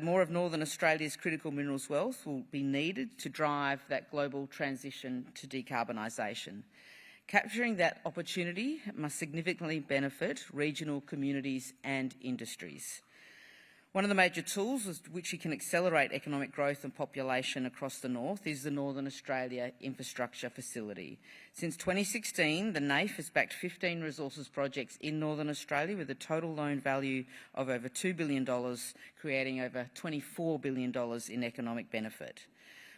More of Northern Australia's critical minerals wealth will be needed to drive that global transition to decarbonisation. Capturing that opportunity must significantly benefit regional communities and industries. One of the major tools with which we can accelerate economic growth and population across the north is the Northern Australia Infrastructure Facility. Since 2016, the NAIF has backed 15 resources projects in Northern Australia with a total loan value of over $2 billion, creating over $24 billion in economic benefit.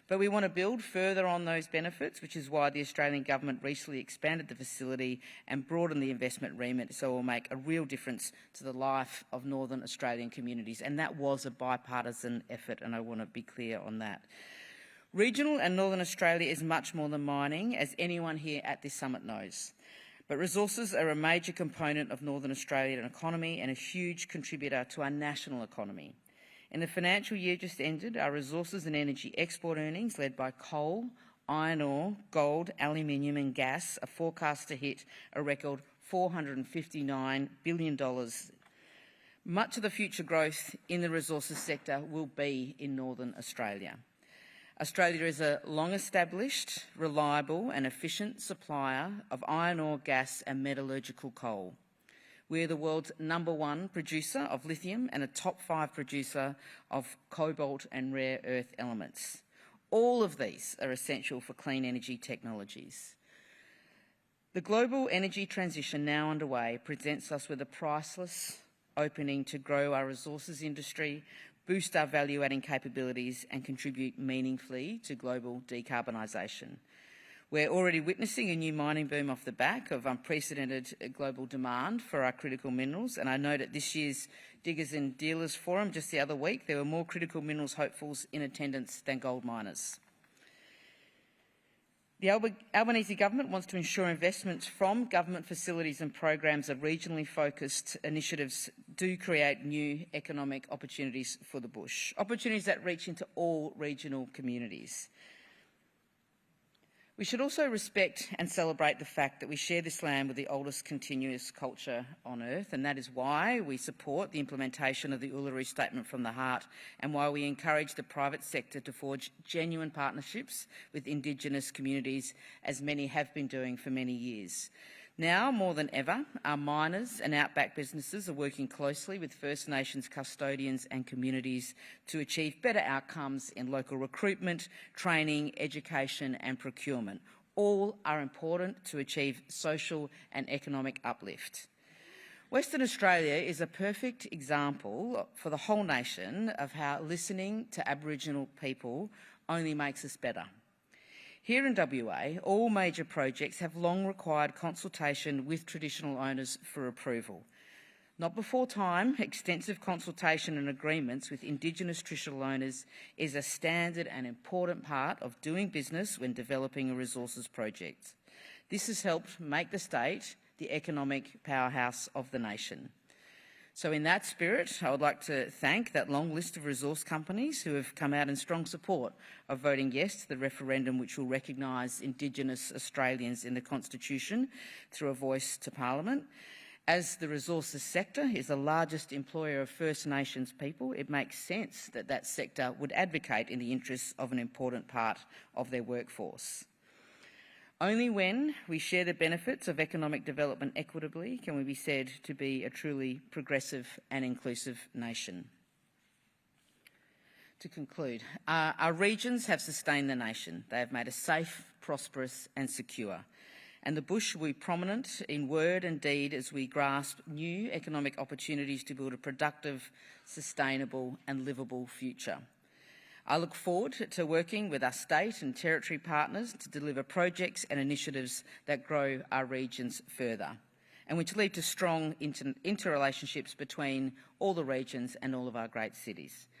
But we want to build further on those benefits, which is why the Australian Government recently expanded the facility and broadened the investment remit so it will make a real difference to the life of Northern Australian communities. And that was a bipartisan effort, and I want to be clear on that. Regional and Northern Australia is much more than mining, as anyone here at this summit knows. But resources are a major component of Northern Australian economy and a huge contributor to our national economy. In the financial year just ended, our resources and energy export earnings, led by coal, iron ore, gold, aluminium and gas, are forecast to hit a record $459 billion. Much of the future growth in the resources sector will be in Northern Australia. Australia is a long-established, reliable and efficient supplier of iron ore, gas and metallurgical coal. We're the world's #1 producer of lithium and a top 5 producer of cobalt and rare earth elements. All of these are essential for clean energy technologies. The global energy transition now underway presents us with a priceless opening to grow our resources industry, boost our value-adding capabilities and contribute meaningfully to global decarbonisation. We're already witnessing a new mining boom off the back of unprecedented global demand for our critical minerals, and I know at this year's Diggers and Dealers Forum just the other week, there were more critical minerals hopefuls in attendance than gold miners. The Albanese government wants to ensure investments from government facilities and programs of regionally focused initiatives do create new economic opportunities for the bush, opportunities that reach into all regional communities. We should also respect and celebrate the fact that we share this land with the oldest continuous culture on earth, and that is why we support the implementation of the Uluru Statement from the Heart and why we encourage the private sector to forge genuine partnerships with Indigenous communities, as many have been doing for many years. Now, more than ever, our miners and outback businesses are working closely with First Nations custodians and communities to achieve better outcomes in local recruitment, training, education and procurement. All are important to achieve social and economic uplift. Western Australia is a perfect example for the whole nation of how listening to Aboriginal people only makes us better. Here in WA, all major projects have long required consultation with traditional owners for approval. Not before time, extensive consultation and agreements with Indigenous traditional owners is a standard and important part of doing business when developing a resources project. This has helped make the state the economic powerhouse of the nation. So in that spirit, I would like to thank that long list of resource companies who have come out in strong support of voting yes to the referendum which will recognise Indigenous Australians in the Constitution through a voice to Parliament. As the resources sector is the largest employer of First Nations people, it makes sense that that sector would advocate in the interests of an important part of their workforce. Only when we share the benefits of economic development equitably can we be said to be a truly progressive and inclusive nation. To conclude, our regions have sustained the nation. They have made us safe, prosperous and secure. And the bush will be prominent in word and deed as we grasp new economic opportunities to build a productive, sustainable and livable future. I look forward to working with our state and territory partners to deliver projects and initiatives that grow our regions further and which lead to strong interrelationships between all the regions and all of our great cities.